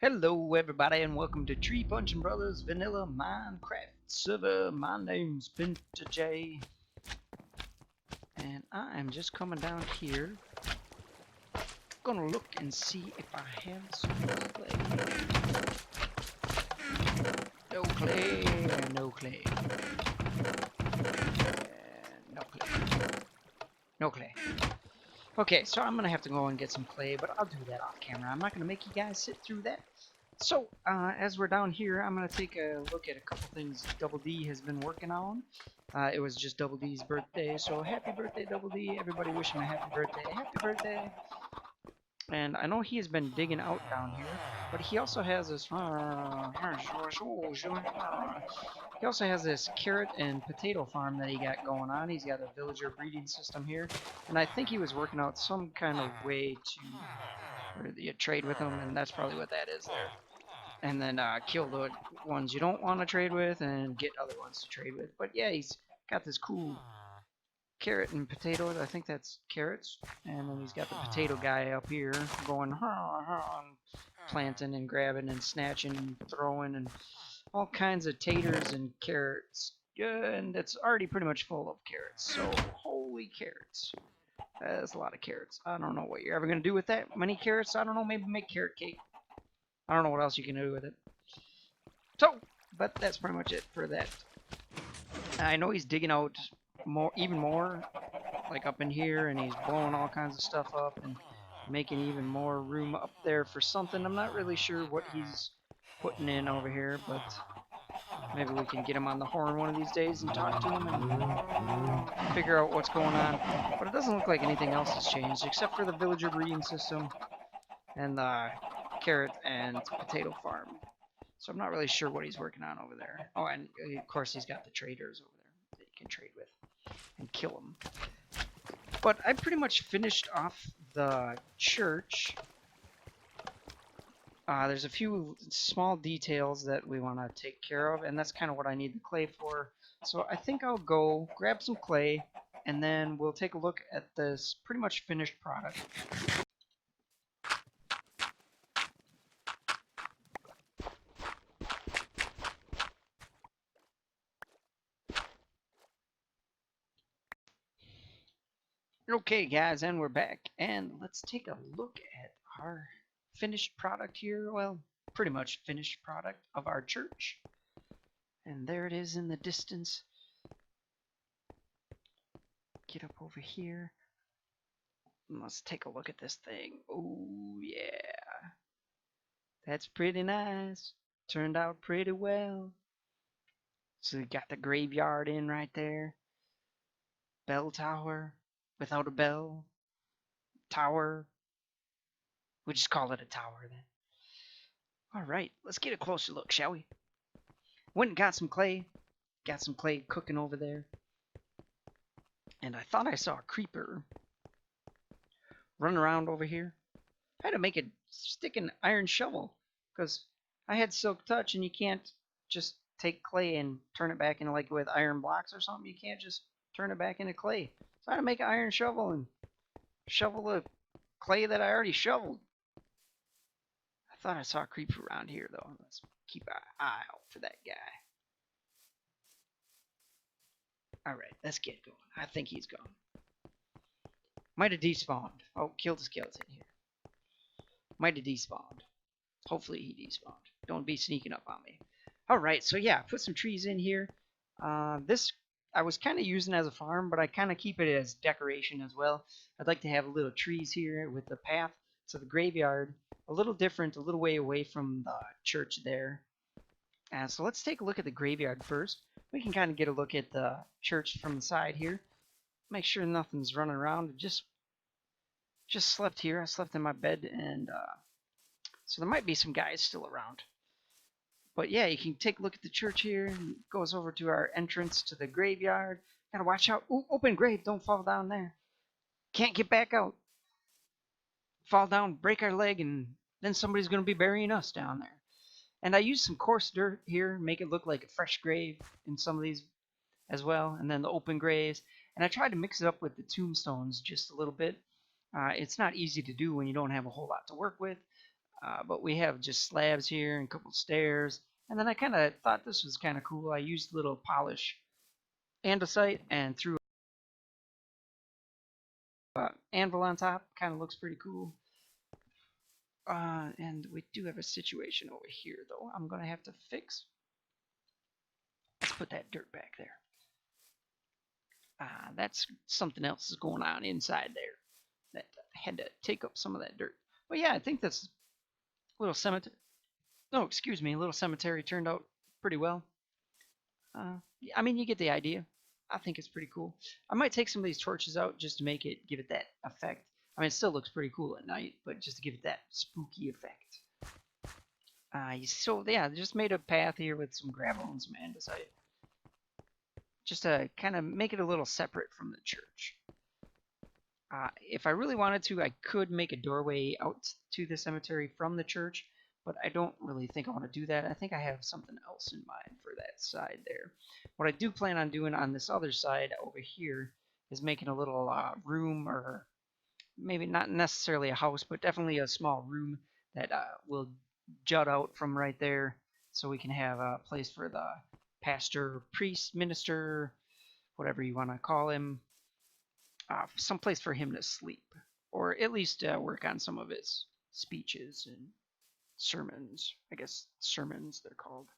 Hello everybody and welcome to Tree Punching Brothers Vanilla Minecraft server. My name's PinterJ and I am just coming down here. Gonna look and see if I have some clay. No clay, no clay. No clay. No clay. Okay, so I'm gonna have to go and get some clay, but I'll do that off camera. I'm not gonna make you guys sit through that. So, as we're down here, I'm going to take a look at a couple things Double D has been working on. It was just Double D's birthday, so happy birthday, Double D. Everybody wishing a happy birthday. Happy birthday. And I know he has been digging out down here, but he also has this... He also has this carrot and potato farm that he got going on. He's got a villager breeding system here, and I think he was working out some kind of way to trade with him, and that's probably what that is there. And then kill the ones you don't want to trade with and get other ones to trade with. But yeah, he's got this cool carrot and potato. I think that's carrots. And then he's got the potato guy up here going planting and grabbing and snatching and throwing and all kinds of taters and carrots. And it's already pretty much full of carrots. So holy carrots. That's a lot of carrots. I don't know what you're ever going to do with that many carrots. I don't know, maybe make carrot cake. I don't know what else you can do with it. So, but that's pretty much it for that. I know he's digging out even more, like up in here, and he's blowing all kinds of stuff up and making even more room up there for something. I'm not really sure what he's putting in over here, but maybe we can get him on the horn one of these days and talk to him and figure out what's going on. But it doesn't look like anything else has changed, except for the villager breeding system and the carrot and potato farm. So I'm not really sure what he's working on over there. Oh, and of course he's got the traders over there that you can trade with and kill them. But I pretty much finished off the church. There's a few small details that we want to take care of, and that's kind of what I need the clay for. So I think I'll go grab some clay, and then we'll take a look at this pretty much finished product. Okay guys, and we're back, and let's take a look at our finished product here. Well, pretty much finished product of our church. And there it is in the distance. Get up over here. Let's take a look at this thing. Oh yeah, that's pretty nice. Turned out pretty well. So we got the graveyard in right there. Bell tower without a bell. Tower. We'll just call it a tower then. Alright, let's get a closer look, shall we? Went and got some clay. Got some clay cooking over there. And I thought I saw a creeper running around over here. I had to make a sticking iron shovel because I had silk touch, and you can't just take clay and turn it back into, like with iron blocks or something, you can't just turn it back into clay. So I had to make an iron shovel and shovel the clay that I already shoveled. I thought I saw a creeper around here though. Let's keep an eye out for that guy. Alright, let's get going. I think he's gone. Might have despawned. Oh, killed the skeleton here. Might have despawned. Hopefully he despawned. Don't be sneaking up on me. Alright, so yeah, put some trees in here. This I was kind of using as a farm, but I kind of keep it as decoration as well. I'd like to have little trees here with the path to the graveyard. A little different, a little way away from the church there. So let's take a look at the graveyard first. We can kind of get a look at the church from the side here. Make sure nothing's running around. I just slept here. I slept in my bed, and so there might be some guys still around. But yeah, you can take a look at the church here. It goes over to our entrance to the graveyard. Gotta watch out. Ooh, open grave. Don't fall down there. Can't get back out. Fall down, break our leg, and then somebody's going to be burying us down there. And I used some coarse dirt here, make it look like a fresh grave in some of these as well. And then the open graves. And I tried to mix it up with the tombstones just a little bit. It's not easy to do when you don't have a whole lot to work with. But we have just slabs here and a couple stairs. And then I kind of thought this was kind of cool. I used a little polish andesite and threw anvil on top. Kind of looks pretty cool. And we do have a situation over here, though. I'm going to have to fix. Let's put that dirt back there. That's something else is going on inside there. That had to take up some of that dirt. But yeah, I think this little cemetery. Oh, excuse me, little cemetery turned out pretty well. I mean, you get the idea. I think it's pretty cool. I might take some of these torches out just to make it, give it that effect. I mean, it still looks pretty cool at night, but just to give it that spooky effect. So yeah, just made a path here with some gravel and some andesite. Just to kind of make it a little separate from the church. If I really wanted to, I could make a doorway out to the cemetery from the church, but I don't really think I want to do that. I think I have something else in mind for that side there. What I do plan on doing on this other side over here is making a little room, or maybe not necessarily a house, but definitely a small room that will jut out from right there, so we can have a place for the pastor, priest, minister, whatever you want to call him, some place for him to sleep, or at least work on some of his speeches and sermons. I guess sermons they're called.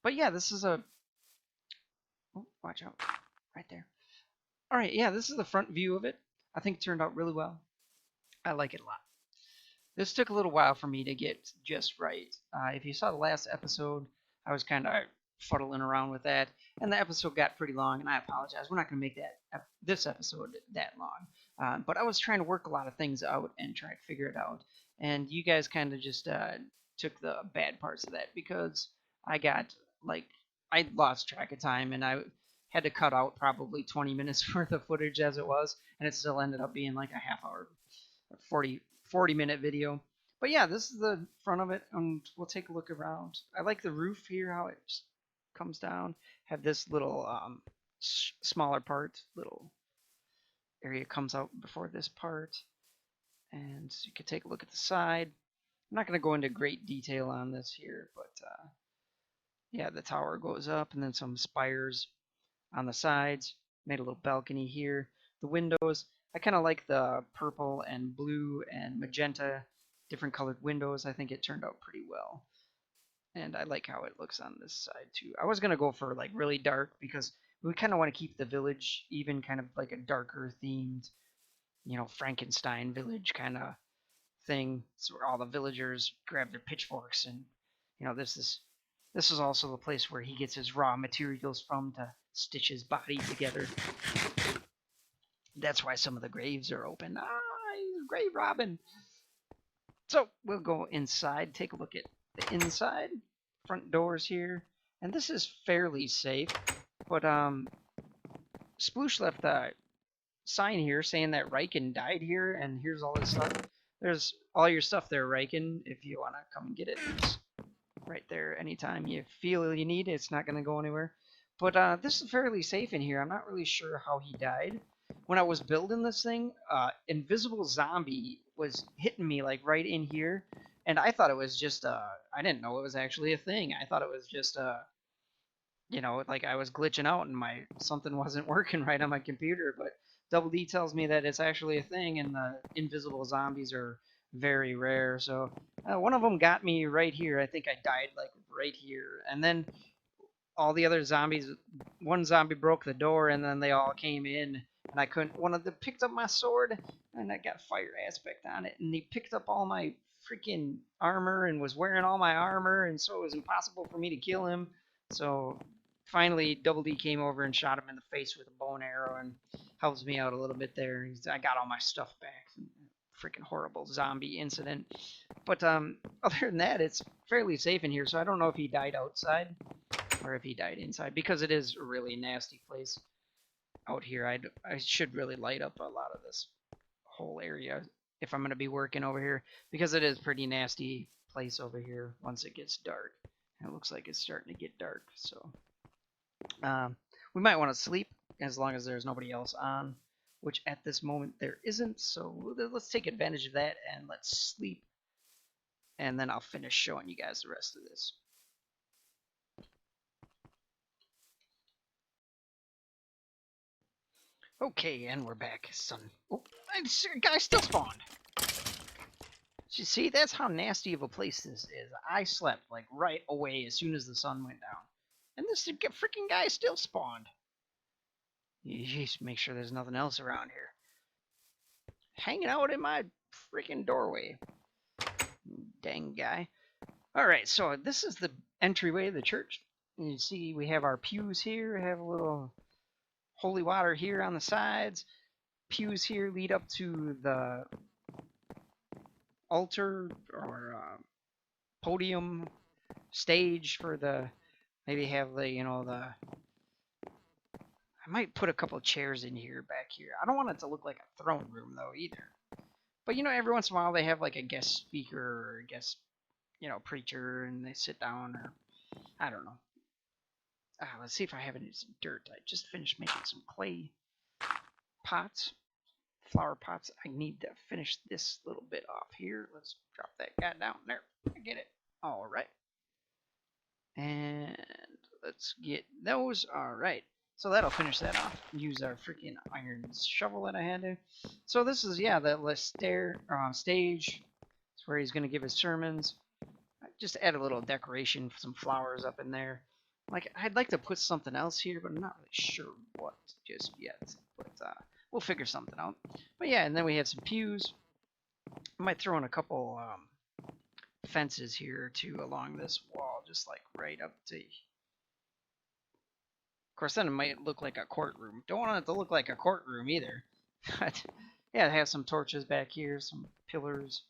But yeah, this is a... Oh, watch out. Right there. Alright, yeah, this is the front view of it. I think it turned out really well. I like it a lot. This took a little while for me to get just right. If you saw the last episode, I was kind of fuddling around with that, and the episode got pretty long, and I apologize. We're not going to make this episode that long. But I was trying to work a lot of things out and try to figure it out, and you guys kind of just took the bad parts of that, because I lost track of time, and I had to cut out probably 20 minutes worth of footage as it was, and it still ended up being like a half hour, 40-minute video. But yeah, this is the front of it, and we'll take a look around. I like the roof here, how it just comes down. Have this little smaller part, little area comes out before this part. And you can take a look at the side. I'm not going to go into great detail on this here, but yeah, the tower goes up, and then some spires on the sides. Made a little balcony here. The windows, I kind of like the purple and blue and magenta, different colored windows. I think it turned out pretty well. And I like how it looks on this side too. I was going to go for like really dark, because we kind of want to keep the village even kind of like a darker themed, Frankenstein village kind of thing. So where all the villagers grab their pitchforks, and this is also the place where he gets his raw materials from to stitch his body together. That's why some of the graves are open. He's grave robbing. So we'll go inside, take a look at the inside. Front doors here. And this is fairly safe. But Sploosh left a sign here saying that Reikan died here, and here's all his stuff. There's all your stuff there, Reikan, if you want to come and get it. It's right there anytime you feel you need it. It's not going to go anywhere. But this is fairly safe in here. I'm not really sure how he died. When I was building this thing, invisible zombie was hitting me like right in here, and I thought it was just I didn't know it was actually a thing. I thought it was just like I was glitching out and something wasn't working right on my computer. But Double D tells me that it's actually a thing, and the invisible zombies are very rare. So one of them got me right here. I think I died like right here, and then all the other zombies, one zombie broke the door, and then they all came in, and I couldn't. One of them picked up my sword, and I got fire aspect on it, and he picked up all my freaking armor and was wearing all my armor, and so it was impossible for me to kill him. So finally, Double D came over and shot him in the face with a bow and arrow, and helps me out a little bit there. I got all my stuff back. Freaking horrible zombie incident. But other than that, it's fairly safe in here, so I don't know if he died outside or if he died inside, because it is a really nasty place out here. I should really light up a lot of this whole area if I'm going to be working over here, because it is a pretty nasty place over here once it gets dark. And it looks like it's starting to get dark, so we might want to sleep as long as there's nobody else on, which at this moment there isn't. So let's take advantage of that and let's sleep. and then I'll finish showing you guys the rest of this. Okay, and we're back, son. Oh, guy still spawned. You see, that's how nasty of a place this is. I slept like right away as soon as the sun went down, and this freaking guy still spawned. Jeez, make sure there's nothing else around here. Hanging out in my freaking doorway. Dang guy. Alright, so this is the entryway of the church. And you see we have our pews here. We have a little holy water here on the sides. Pews here lead up to the altar or podium stage for the, maybe have the, you know, the, I might put a couple of chairs in here, back here. I don't want it to look like a throne room though either. But you know, every once in a while they have like a guest speaker or a guest, you know, preacher, and they sit down, or I don't know. Let's see if I have any some dirt. I just finished making some clay pots, flower pots. I need to finish this little bit off here. Let's drop that guy down there. I get it. All right. And let's get those. All right. So that'll finish that off. Use our freaking iron shovel that I had to. So this is, yeah, the stage. It's where he's going to give his sermons. Just add a little decoration, some flowers up in there. Like, I'd like to put something else here, but I'm not really sure what just yet. But we'll figure something out. But yeah, and then we have some pews. I might throw in a couple fences here too along this wall, just like right up to. Of course, then it might look like a courtroom. Don't want it to look like a courtroom either. But yeah, it has some torches back here, some pillars.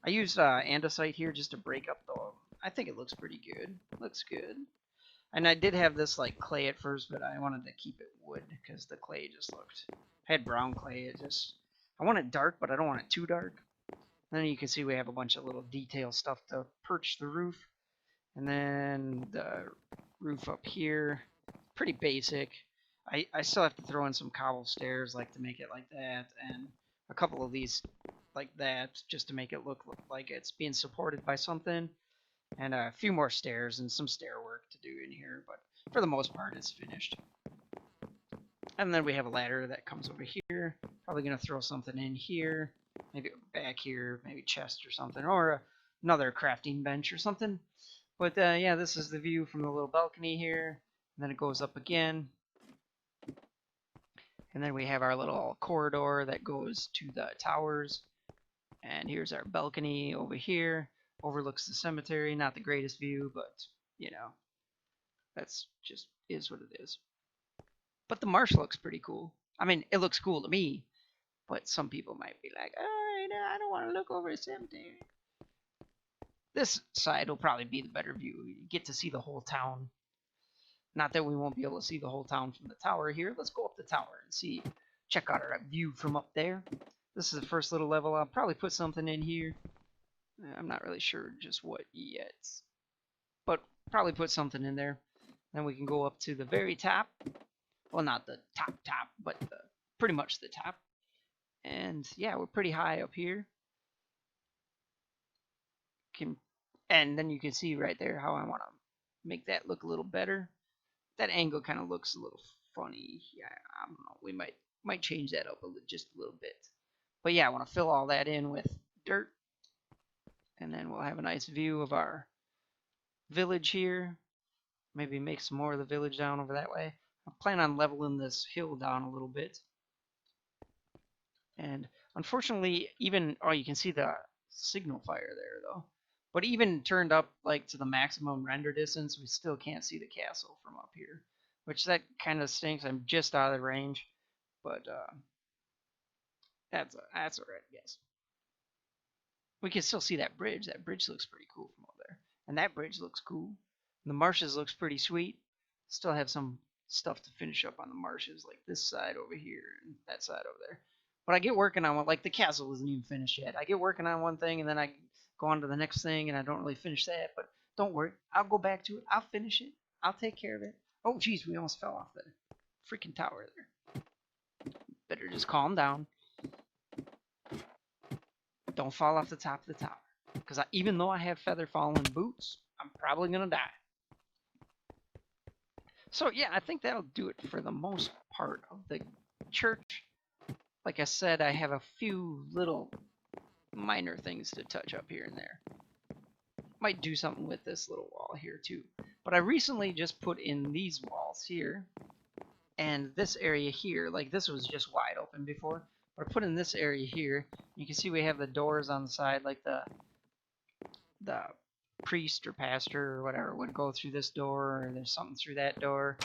I used andesite here just to break up the. I think it looks pretty good. Looks good. And I did have this like clay at first, but I wanted to keep it wood because the clay just looked. I had brown clay. I want it dark, but I don't want it too dark. And then you can see we have a bunch of little detail stuff to perch the roof, and then the roof up here. Pretty basic. I still have to throw in some cobble stairs, like to make it like that, and a couple of these like that, just to make it look like it's being supported by something. And a few more stairs and some stair work to do in here, but for the most part it's finished. And then we have a ladder that comes over here. Probably going to throw something in here, maybe back here, maybe chest or something, or another crafting bench or something. But yeah, this is the view from the little balcony here. And then it goes up again. And then we have our little corridor that goes to the towers. And here's our balcony over here. Overlooks the cemetery. Not the greatest view, but, you know, that's just is what it is. But the marsh looks pretty cool. I mean, it looks cool to me, but some people might be like, oh, I don't want to look over a cemetery. This side will probably be the better view. You get to see the whole town. Not that we won't be able to see the whole town from the tower here. Let's go up the tower and see. Check out our view from up there. This is the first little level. I'll probably put something in here. I'm not really sure just what yet, but probably put something in there. Then we can go up to the very top. Well, not the top, but pretty much the top. And yeah, we're pretty high up here. And then you can see right there how I want to make that look a little better. That angle kind of looks a little funny. Yeah, I don't know. We might change that up just a little bit. But yeah, I want to fill all that in with dirt. And then we'll have a nice view of our village here. Maybe make some more of the village down over that way. I plan on leveling this hill down a little bit. And unfortunately, even, oh, you can see the signal fire there though. But even turned up like to the maximum render distance, we still can't see the castle from up here. Which that kind of stinks. I'm just out of the range. But that's alright, I guess. We can still see that bridge. That bridge looks pretty cool from over there. And that bridge looks cool. And the marshes looks pretty sweet. Still have some stuff to finish up on the marshes, like this side over here and that side over there. But I get working on one, like the castle isn't even finished yet. I get working on one thing and then I go on to the next thing and I don't really finish that. But don't worry, I'll go back to it. I'll finish it. I'll take care of it. Oh, geez, we almost fell off the freaking tower there. Better just calm down. Don't fall off the top of the tower. Because even though I have feather falling boots, I'm probably going to die. So yeah, I think that'll do it for the most part of the church. Like I said, I have a few little minor things to touch up here and there. Might do something with this little wall here too. But I recently just put in these walls here and this area here. Like this was just wide open before, but I put in this area here. You can see we have the doors on the side, like the priest or pastor or whatever would go through this door, or there's something through that door.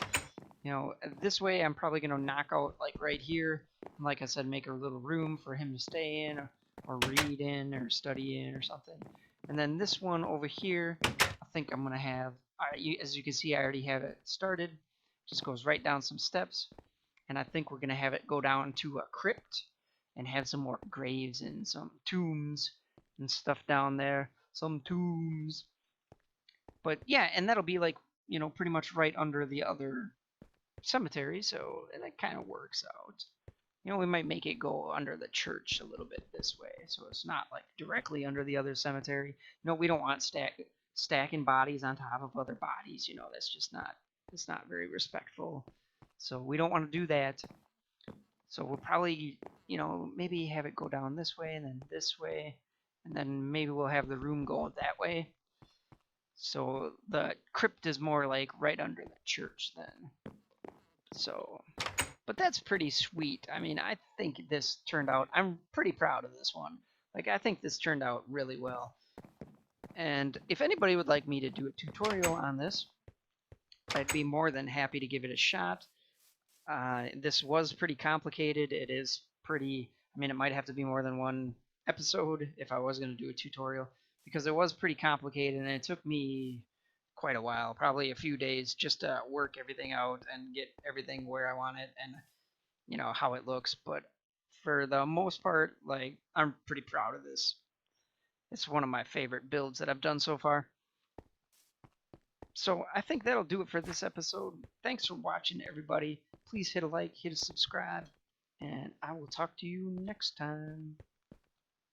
You know, this way I'm probably going to knock out like right here, and like I said, make a little room for him to stay in or read in or study in or something. And then this one over here, I think I'm going to have, as you can see, I already have it started. Just goes right down some steps, and I think we're going to have it go down to a crypt and have some more graves and some tombs and stuff down there. Some tombs. But yeah, and that'll be like, you know, pretty much right under the other cemetery, so that kind of works out. You know, we might make it go under the church a little bit this way, so it's not like directly under the other cemetery. You know, we don't want stacking bodies on top of other bodies. You know, that's just not, it's not very respectful. So we don't want to do that. So we'll probably, you know, maybe have it go down this way and then this way, and then maybe we'll have the room go that way. So the crypt is more like right under the church then. So, but that's pretty sweet. I mean, I think this turned out, I'm pretty proud of this one. Like, I think this turned out really well. And if anybody would like me to do a tutorial on this, I'd be more than happy to give it a shot. This was pretty complicated. It is pretty, I mean, it might have to be more than one episode if I was going to do a tutorial, because it was pretty complicated and it took me quite a while, probably a few days, just to work everything out and get everything where I want it and, you know, how it looks. But for the most part, like, I'm pretty proud of this. It's one of my favorite builds that I've done so far. So I think that'll do it for this episode. Thanks for watching, everybody. Please hit a like, hit a subscribe, and I will talk to you next time.